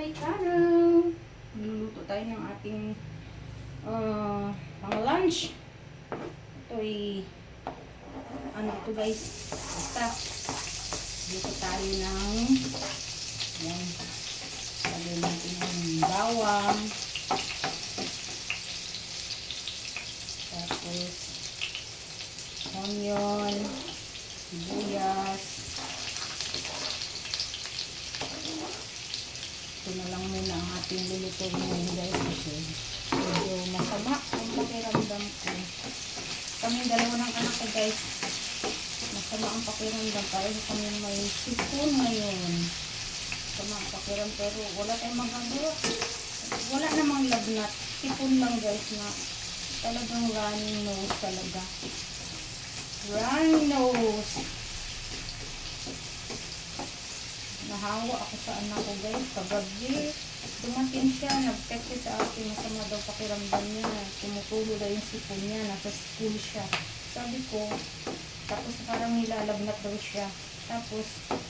my channel! Luluto tayo ng ating pang lunch. Ito ay ano ito guys, basta dito tayo ng yan, lagyan natin ng bawang, tapos onion, sibuyas. Ito na lang muna ang ating luluto ngayon guys, kasi medyo masama ang pakiramdam ko. Kaming dalawa ng anak ko guys, masama ang pakiramdam, parang kami may sipon ngayon. Masama ang pakiramdam, pero wala tayong magagawa. Wala namang lagnat, sipon lang guys, na talagang running nose talaga. Running nose. Nahawa ako sa anak ko guys, kagabi dumating siya, nag-text sa akin, masama daw pakiramdam niya, tumutulo daw yung sipon niya, nasa school siya. Sabi ko, tapos parang nilalagnat daw siya. Tapos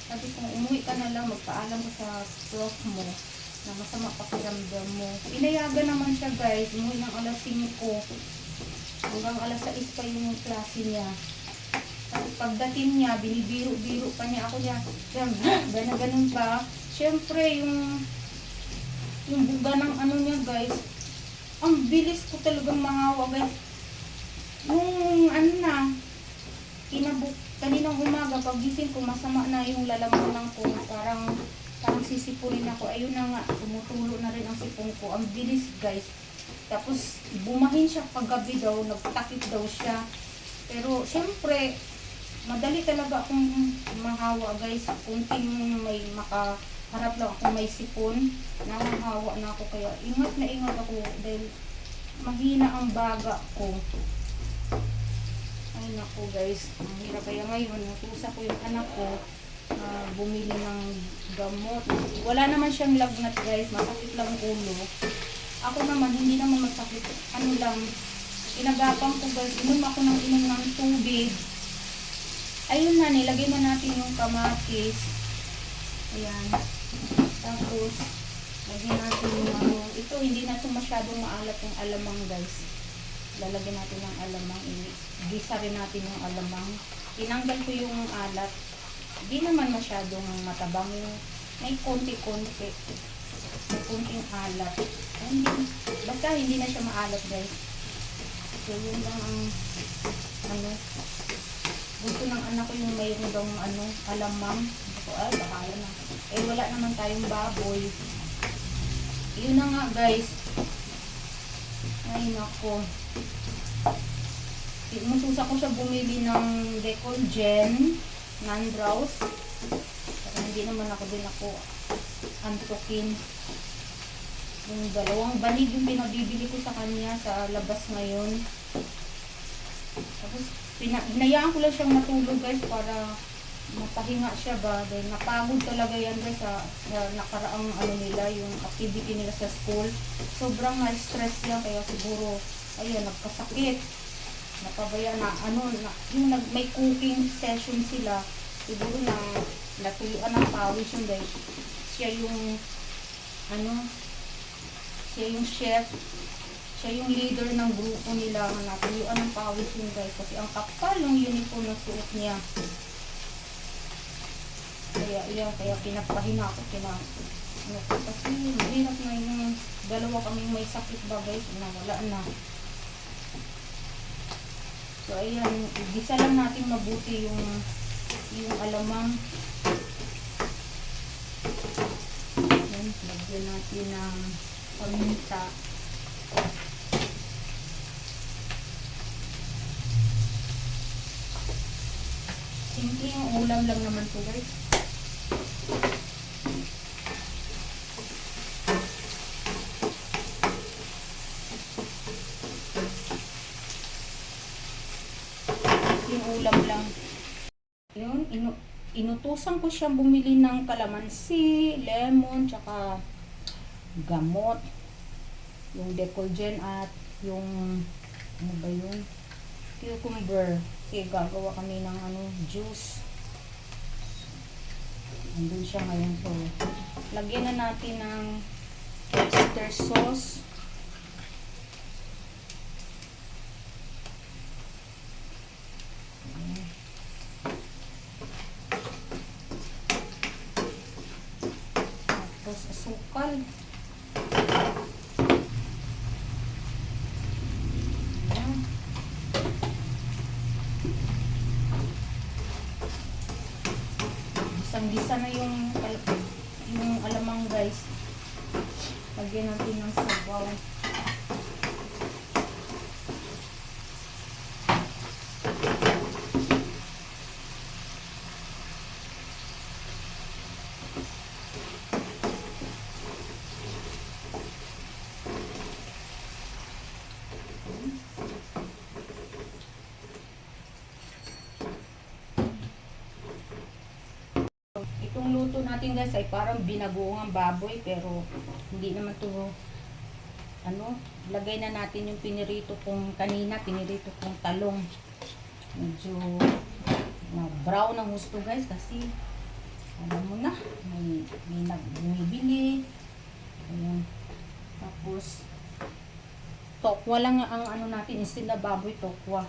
sabi ko, umuwi ka na lang, magpaalam ko sa prof mo na masama pakiramdam mo. Pinayagan naman siya guys, umuwi ng alas 5 hanggang alas 6 pa yung klase niya. Pagdating niya, binibiro-biro pa niya ako niya. Ganun pa. Siyempre, yung buga ng ano niya guys, ang bilis ko talagang mahawa guys. Yung ano na, kaninang umaga, pagising ko, masama na yung lalamunan ko. Parang sisipunin ako. Ayun na nga, tumutulo na rin ang sipon ko. Ang bilis guys. Tapos, bumahin siya paggabi daw, nagtakip daw siya. Pero, siyempre, madali talaga akong mahawa guys. Kunting may makaharap lang akong may sipon, nahahawa na ako. Kaya ingat ako dahil mahina ang baga ko. Ay naku guys, ang hirap. Kaya ngayon, natusa ko yung anak ko bumili ng gamot. Wala naman siyang lagnat guys, masakit lang ulo. Ako naman, hindi naman masakit. Ano lang, inagapang ko guys, inom ako ng tubig. Ayun na, nilagay na natin yung kamatis. Ayan. Tapos, lagyan natin yung ito, hindi na ito masyadong maalat yung alamang guys. Lalagyan natin ng alamang. Gisa rin natin yung alamang. Tinanggal ko yung alat. Hindi naman masyadong matabang. May konti-konti. May konting alat. Basta hindi na siya maalat guys. So, yun lang ang gusto ng anak ko yung mayroon daw alamang. Ay, bakala na. Eh, wala naman tayong baboy. Yun na nga, guys. Ay, nako. Mususa ko siya bumili ng Decolgen non-browse. Pero hindi naman ako antukin. Yung dalawang banig yung pinabibili ko sa kanya sa labas ngayon. Tapos, hinayaan ko lang siyang matulog guys para mapahinga siya ba, dahil napagod talaga yan guys sa nakaraang nila, yung activity nila sa school. Sobrang na-stress yan, kaya siguro ayun, nagkasakit, napabaya na yung may cooking session sila, siguro na natuyuan ng pawis yun guys. Siya yung chef. Siya yung leader ng grupo nila, natuyuan ng pawis yun guys, kasi ang kapal ng uniform na suot niya. Kaya pinapahinga ako, kasi mahirap na yung dalawa kaming may sakit ba guys, na wala na. So ayan, gisa lang natin mabuti yung alamang. Ayan, lagyan natin ng paminta. Simple yung ulam lang naman po guys. Yung ulam lang. Yun, inutusan ko siyang bumili ng kalamansi, lemon, tsaka gamot. Yung Decolgen at yung ano ba yun? Cucumber. Kasi gagawa kami ng juice. Nandun siya ngayon. So, lagyan na natin ng oyster sauce. Tapos asukal. Ayan. Gisang-gisa na yung alamang guys. Lagyan natin ng sabaw. Itong luto natin guys ay parang binagoong baboy, pero hindi naman to ano, lagay na natin yung pinirito kong kanina, pinirito kong talong. Medyo brown ang gusto guys, kasi alam mo na, may bumibili. Ayan. Tapos tokwa lang ang ano natin, instead na baboy, tokwa.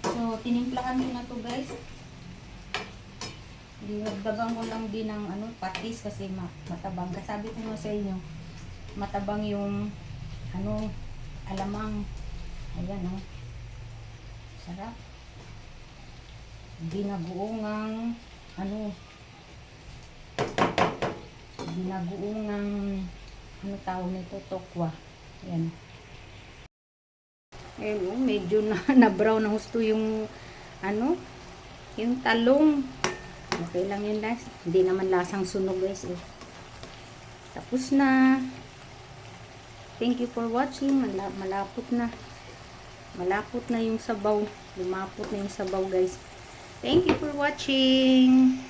So, tinimplahan ko na to guys. Dinagdagan ko lang din ng ano, patis kasi matabang. Sabi ko nga sa inyo, matabang yung ano, alamang. Ayan o. Sarap. Binagoongang ano, binagoongang ano tawag nito, tokwa. Ayan. Ayun, oh, medyo na-brown na gusto yung ano, yung talong. Okay lang yun guys. Hindi naman lasang sunog guys. Eh. Tapos na. Thank you for watching. Malapot na. Malapot na yung sabaw. Lumapot na yung sabaw guys. Thank you for watching.